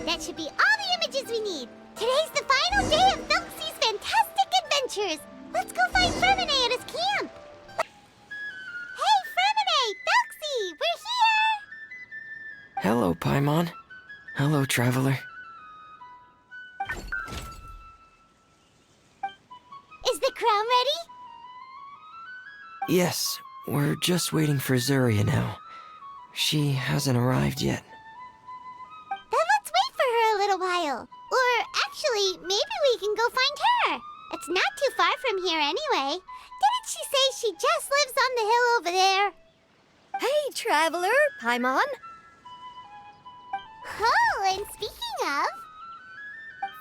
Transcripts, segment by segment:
That should be all the images we need. Today's the final day of Thelxie's fantastic adventures. Let's go find Fremine at his camp. Hey, Fremine! Thelxie! We're here! Hello, Paimon. Hello, Traveler. Is the crown ready? Yes, we're just waiting for Zuria now. She hasn't arrived yet. Then let's wait for her a little while. Or actually, maybe we can go find her. It's not too far from here anyway. Didn't she say she just lives on the hill over there? Hey, Traveler, Paimon. Oh, and speaking of...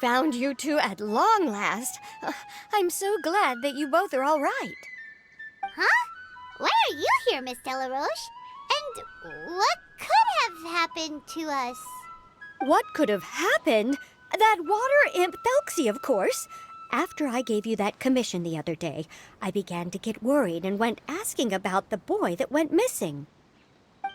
Found you two at long last. I'm so glad that you both are all right. Huh? Why are you here, Miss Delaroche? And what could have happened to us? What could have happened? That water imp Thelxie, of course. After I gave you that commission the other day, I began to get worried and went asking about the boy that went missing.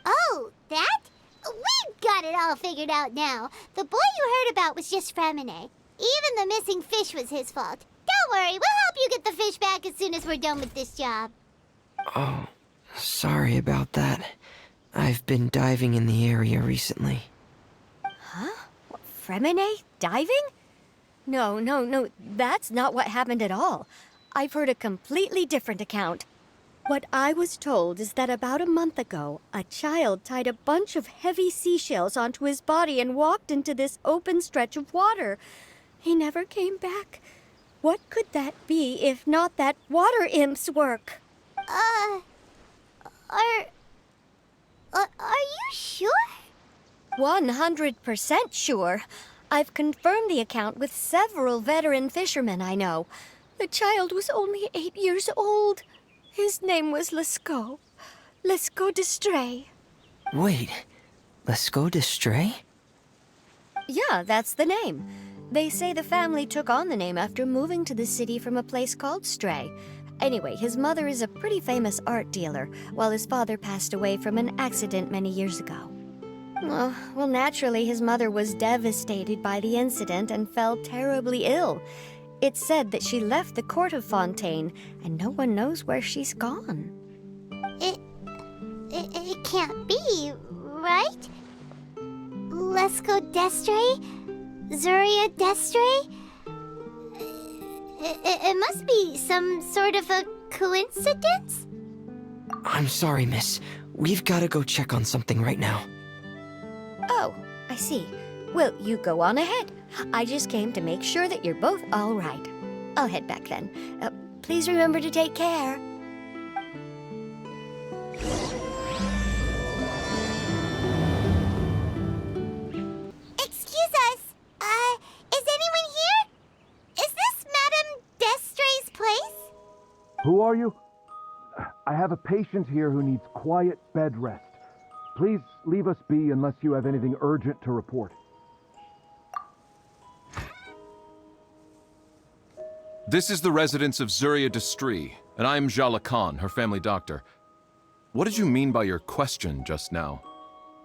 Oh, that? We've got it all figured out now. The boy you heard about was just Fremine. Even the missing fish was his fault. Don't worry, we'll help you get the fish back as soon as we're done with this job. Oh, sorry about that. I've been diving in the area recently. Huh? Fremine? Diving? No, that's not what happened at all. I've heard a completely different account. What I was told is that about a month ago, a child tied a bunch of heavy seashells onto his body and walked into this open stretch of water. He never came back. What could that be if not that water imp's work? Are you sure? 100% sure. I've confirmed the account with several veteran fishermen I know. The child was only 8 years old. His name was Lescaut. Lescaut d'Estray. Wait, Lescaut d'Estray? Yeah, that's the name. They say the family took on the name after moving to the city from a place called Stray. Anyway, his mother is a pretty famous art dealer, while his father passed away from an accident many years ago. Well, naturally, his mother was devastated by the incident and fell terribly ill. It's said that she left the court of Fontaine, and no one knows where she's gone. It can't be, right? Lescaut d'Estray? Zuria d'Estray? It must be some sort of a coincidence? I'm sorry, miss. We've got to go check on something right now. Oh, I see. Well, you go on ahead. I just came to make sure that you're both all right. I'll head back then. Please remember to take care. Excuse us. Is anyone here? Is this Madame d'Estray's place? Who are you? I have a patient here who needs quiet bed rest. Please leave us be unless you have anything urgent to report. This is the residence of Zuria d'Estray, and I'm Jala Khan, her family doctor. What did you mean by your question just now?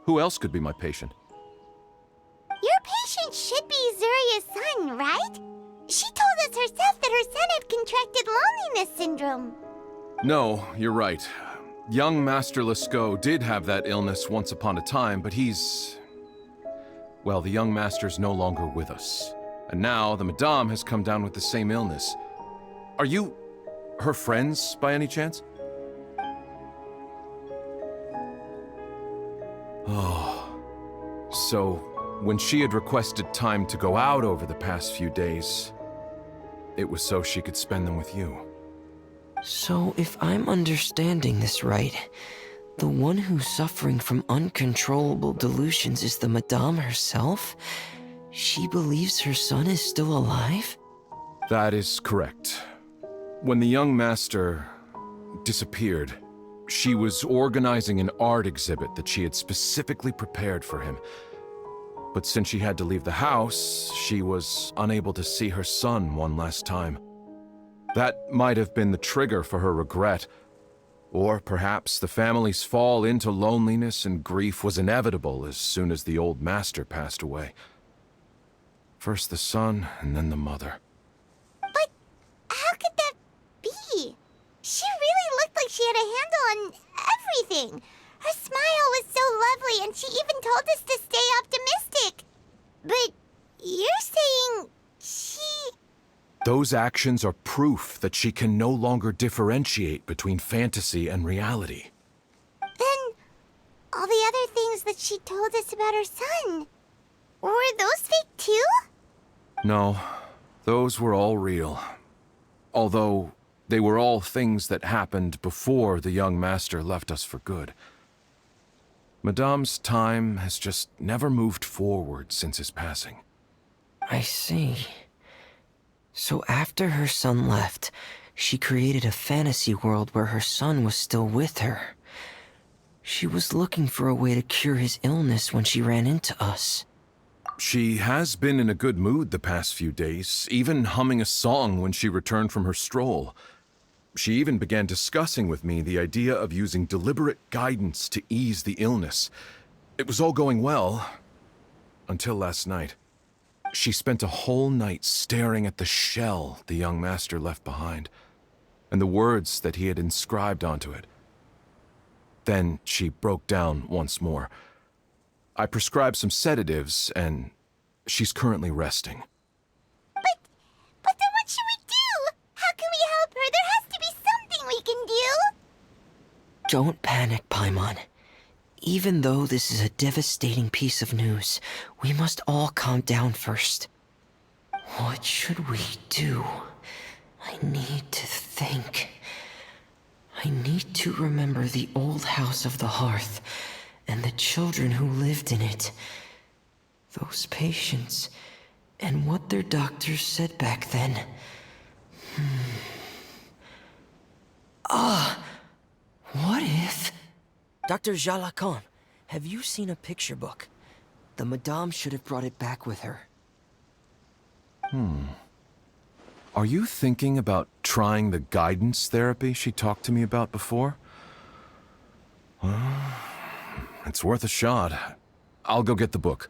Who else could be my patient? Your patient should be Zuria's son, right? She told us herself that her son had contracted loneliness syndrome. No, you're right. Young Master Lescaut did have that illness once upon a time, but well, the young master's no longer with us. And now the Madame has come down with the same illness. Are you her friends by any chance? Oh, so when she had requested time to go out over the past few days, it was so she could spend them with you. So, if I'm understanding this right, the one who's suffering from uncontrollable delusions is the Madame herself? She believes her son is still alive? That is correct. When the young master disappeared, she was organizing an art exhibit that she had specifically prepared for him. But since she had to leave the house, she was unable to see her son one last time. That might have been the trigger for her regret. Or perhaps the family's fall into loneliness and grief was inevitable as soon as the old master passed away. First the son, and then the mother. But how could that be? She really looked like she had a handle on everything. Her smile was so lovely, and she even told us to stay optimistic. But you're saying she... Those actions are proof that she can no longer differentiate between fantasy and reality. Then all the other things that she told us about her son, were those fake too? No, those were all real. Although they were all things that happened before the young master left us for good. Madame's time has just never moved forward since his passing. I see. So after her son left, she created a fantasy world where her son was still with her. She was looking for a way to cure his illness when she ran into us. She has been in a good mood the past few days, even humming a song when she returned from her stroll. She even began discussing with me the idea of using deliberate guidance to ease the illness. It was all going well, until last night. She spent a whole night staring at the shell the young master left behind, and the words that he had inscribed onto it. Then she broke down once more. I prescribed some sedatives, and she's currently resting. But then what should we do? How can we help her? There has to be something we can do. Don't panic, Paimon. Even though this is a devastating piece of news, we must all calm down first. What should we do? I need to think. I need to remember the old house of the hearth and the children who lived in it. Those patients, and what their doctors said back then. What if... Dr. Jalakon, have you seen a picture book? The Madame should have brought it back with her. Are you thinking about trying the guidance therapy she talked to me about before? Well, it's worth a shot. I'll go get the book.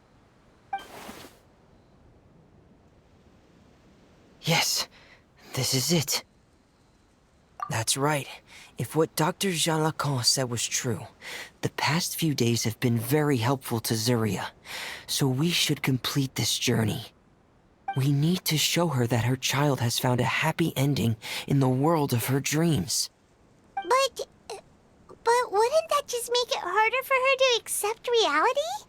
Yes, this is it. That's right. If what Dr. Jalakon said was true, the past few days have been very helpful to Zuria, so we should complete this journey. We need to show her that her child has found a happy ending in the world of her dreams. But wouldn't that just make it harder for her to accept reality?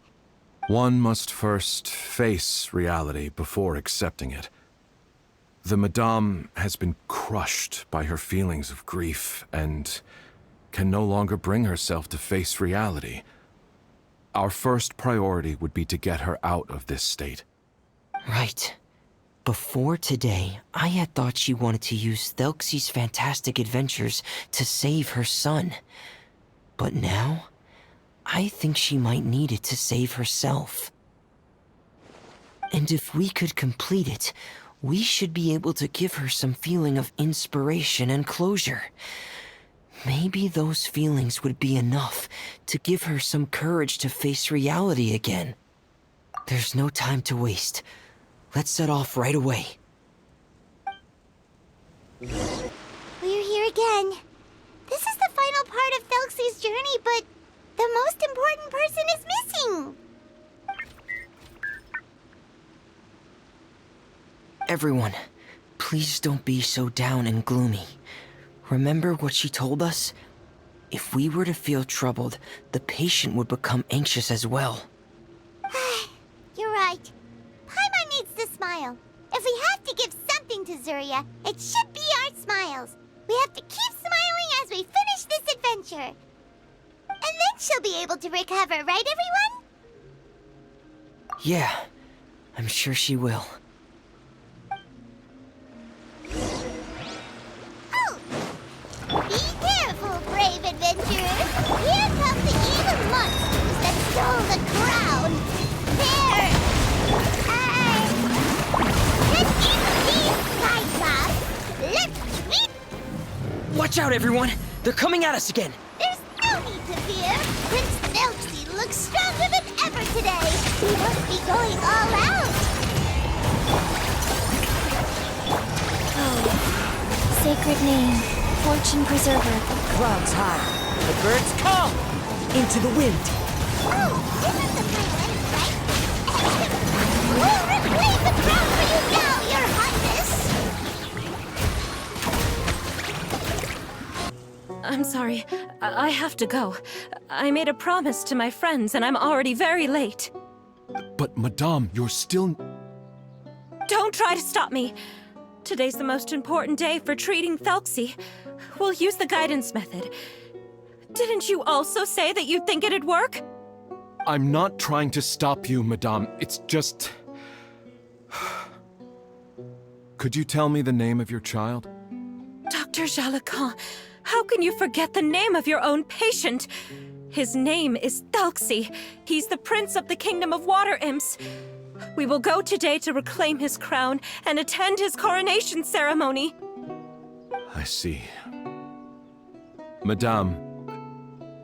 One must first face reality before accepting it. The Madame has been crushed by her feelings of grief and can no longer bring herself to face reality. Our first priority would be to get her out of this state. Right. Before today, I had thought she wanted to use Thelxie's fantastic adventures to save her son. But now, I think she might need it to save herself. And if we could complete it, we should be able to give her some feeling of inspiration and closure. Maybe those feelings would be enough to give her some courage to face reality again. There's no time to waste. Let's set off right away. We're here again. This is the final part of Thelxie's journey, but the most important person is missing. Everyone, please don't be so down and gloomy. Remember what she told us? If we were to feel troubled, the patient would become anxious as well. You're right. Paimon needs to smile. If we have to give something to Zuria, it should be our smiles. We have to keep smiling as we finish this adventure. And then she'll be able to recover, right, everyone? Yeah, I'm sure she will. Oh! Be careful, brave adventurers! Here come the evil monsters that stole the crown! There! Let's meet! Watch out, everyone! They're coming at us again! There's no need to fear! Prince Thelxie looks stronger than ever today! He must be going all out! sacred name, fortune preserver. Clouds high, the birds come! Into the wind. Oh, this is the Pine right? We'll reclaim the crown for you now, Your Highness! I'm sorry. I have to go. I made a promise to my friends, and I'm already very late. But, Madame, you're still... Don't try to stop me. Today's the most important day for treating Thelxie. We'll use the guidance method. Didn't you also say that you'd think it'd work? I'm not trying to stop you, Madame. It's just... Could you tell me the name of your child? Dr. Jalacan, how can you forget the name of your own patient? His name is Thelxie. He's the prince of the kingdom of water imps. We will go today to reclaim his crown and attend his coronation ceremony. I see. Madame,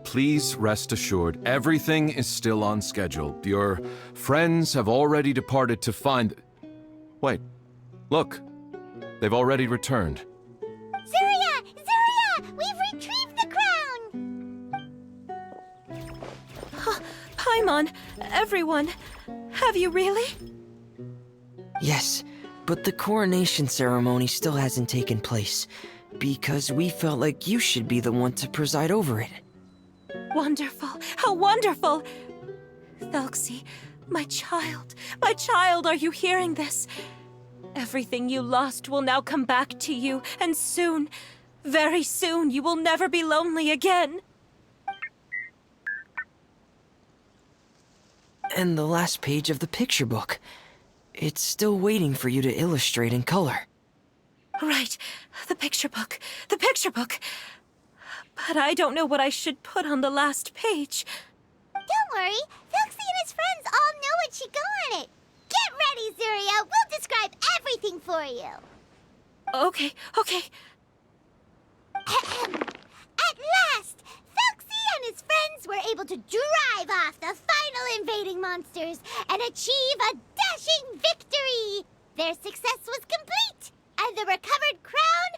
please rest assured, everything is still on schedule. Your friends have already departed to find... Wait, look. They've already returned. Zuria! Zuria! We've retrieved the crown! Paimon, everyone, have you really? Yes, but the coronation ceremony still hasn't taken place, because we felt like you should be the one to preside over it. Wonderful, how wonderful! Thelxie, my child, are you hearing this? Everything you lost will now come back to you, and soon, very soon, you will never be lonely again. And the last page of the picture book. It's still waiting for you to illustrate in color. Right, the picture book. But I don't know what I should put on the last page. Don't worry, Thelxie and his friends all know what should go on it. Get ready, Zuria. We'll describe everything for you. Okay. At last, Thelxie and his friends were able to drive off the final invading monsters and achieve a dashing victory. Their success was complete, and the recovered crown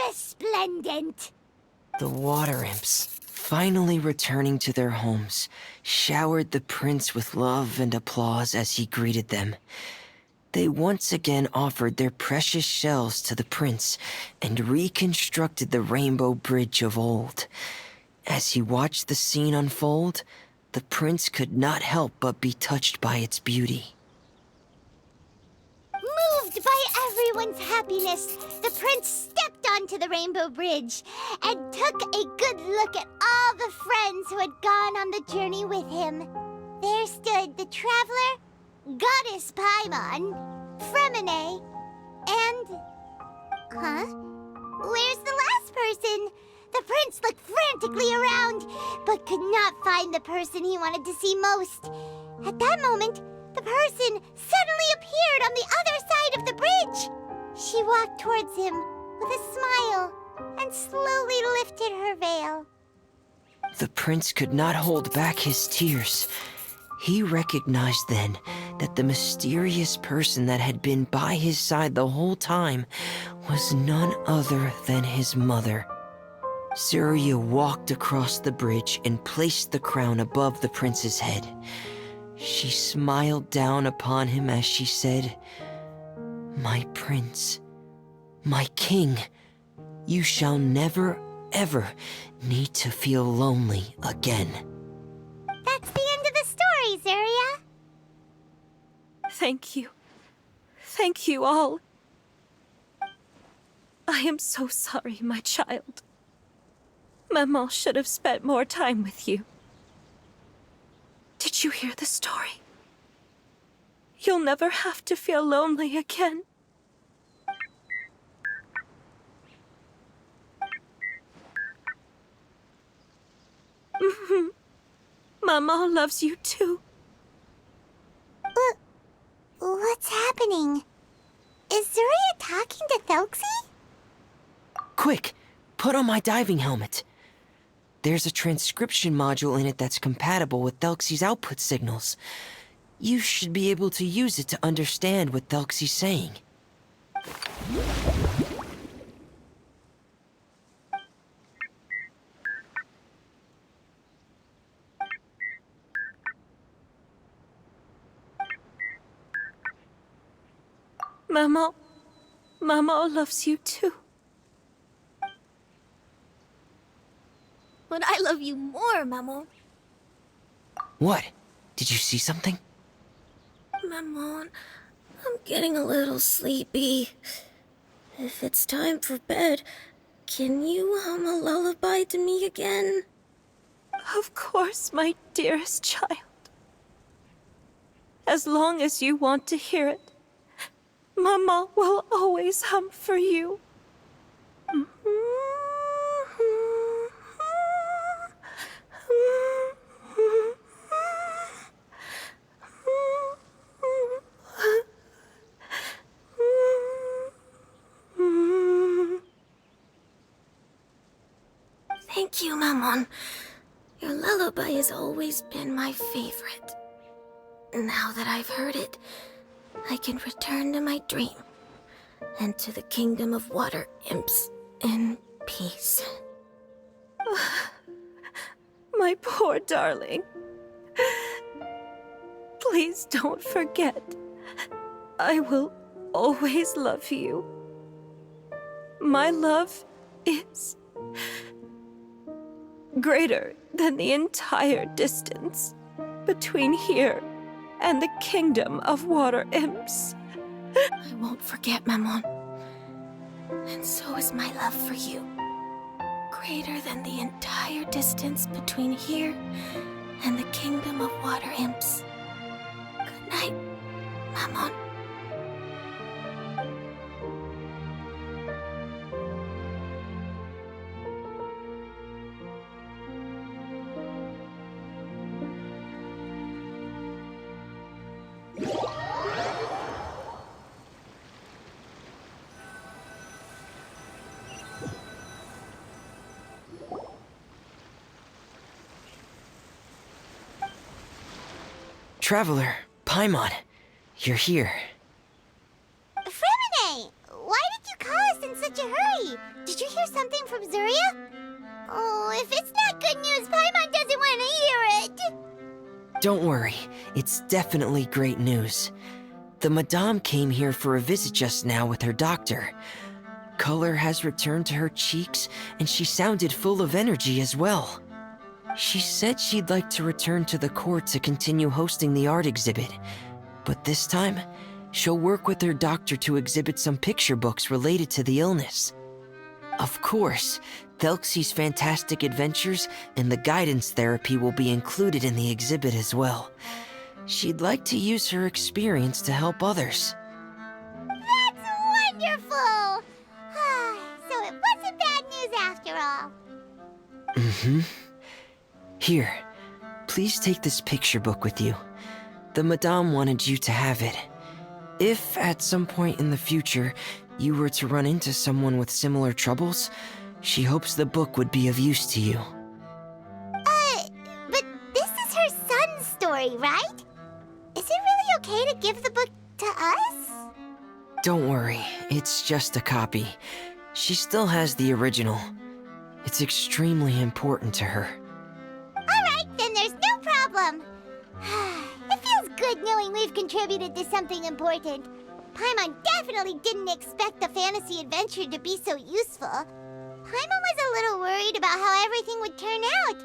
resplendent. The water imps, finally returning to their homes, showered the prince with love and applause as he greeted them. They once again offered their precious shells to the prince and reconstructed the rainbow bridge of old. As he watched the scene unfold, the prince could not help but be touched by its beauty. Moved by everyone's happiness, the prince stepped onto the rainbow bridge and took a good look at all the friends who had gone on the journey with him. There stood the traveler, Goddess Paimon, Fremine, and... Where's the last person? The prince looked frantically around, but could not find the person he wanted to see most. At that moment, the person suddenly appeared on the other side of the bridge. She walked towards him with a smile and slowly lifted her veil. The prince could not hold back his tears. He recognized then that the mysterious person that had been by his side the whole time was none other than his mother. Zuria walked across the bridge and placed the crown above the prince's head. She smiled down upon him as she said, "My prince, my king, you shall never, ever need to feel lonely again." That's the end of the story, Zuria. Thank you. Thank you all. I am so sorry, my child. Maman should have spent more time with you. Did you hear the story? You'll never have to feel lonely again. Maman loves you too. What's happening? Is Zuria talking to Thelxie? Quick, put on my diving helmet. There's a transcription module in it that's compatible with Thelxie's output signals. You should be able to use it to understand what Thelxie's saying. Maman. Maman loves you too. But I love you more, Maman. What? Did you see something? Maman, I'm getting a little sleepy. If it's time for bed, can you hum a lullaby to me again? Of course, my dearest child. As long as you want to hear it, Mama will always hum for you. Thank you, Maman. Your lullaby has always been my favorite. Now that I've heard it, I can return to my dream and to the kingdom of water imps in peace. My poor darling. Please don't forget. I will always love you. My love is greater than the entire distance between here and the kingdom of water imps. I won't forget, Maman. And so is my love for you. Greater than the entire distance between here and the kingdom of water imps. Good night, Maman. Traveler, Paimon, you're here. Fremine! Why did you call us in such a hurry? Did you hear something from Zuria? Oh, if it's not good news, Paimon doesn't want to hear it! Don't worry, it's definitely great news. The Madame came here for a visit just now with her doctor. Color has returned to her cheeks, and she sounded full of energy as well. She said she'd like to return to the court to continue hosting the art exhibit. But this time, she'll work with her doctor to exhibit some picture books related to the illness. Of course, Thelxie's fantastic adventures and the guidance therapy will be included in the exhibit as well. She'd like to use her experience to help others. That's wonderful! So it wasn't bad news after all. Mm-hmm. Here, please take this picture book with you. The Madame wanted you to have it. If, at some point in the future, you were to run into someone with similar troubles, she hopes the book would be of use to you. But this is her son's story, right? Is it really okay to give the book to us? Don't worry, it's just a copy. She still has the original. It's extremely important to her. Alright, then there's no problem. It feels good knowing we've contributed to something important. Paimon definitely didn't expect the fantasy adventure to be so useful. Paimon was a little worried about how everything would turn out.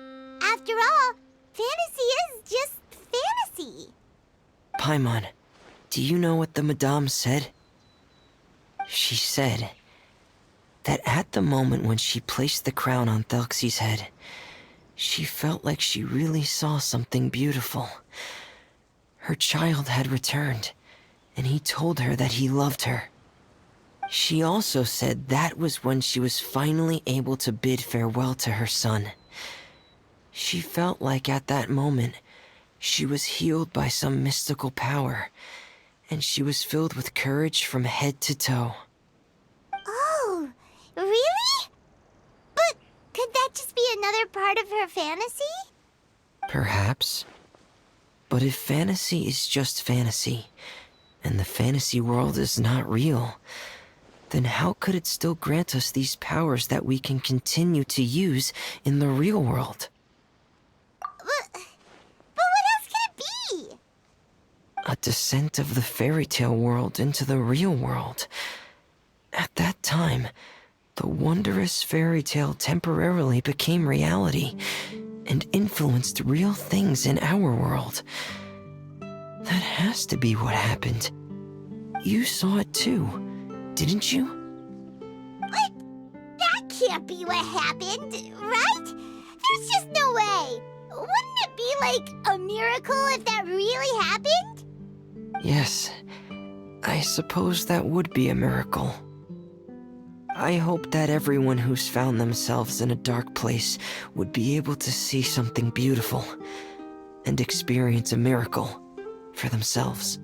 After all, fantasy is just fantasy. Paimon, do you know what the Madame said? She said that at the moment when she placed the crown on Thelxie's head, she felt like she really saw something beautiful. Her child had returned, and he told her that he loved her. She also said that was when she was finally able to bid farewell to her son. She felt like at that moment, she was healed by some mystical power, and she was filled with courage from head to toe. Oh, really? But could that just be another part of her fantasy? Perhaps. But if fantasy is just fantasy, and the fantasy world is not real, then how could it still grant us these powers that we can continue to use in the real world? But what else could it be? A descent of the fairy tale world into the real world. At that time, the wondrous fairy tale temporarily became reality and influenced real things in our world. That has to be what happened. You saw it too, didn't you? What? That can't be what happened, right? There's just no way. Wouldn't it be like a miracle if that really happened? Yes, I suppose that would be a miracle. I hope that everyone who's found themselves in a dark place would be able to see something beautiful and experience a miracle for themselves.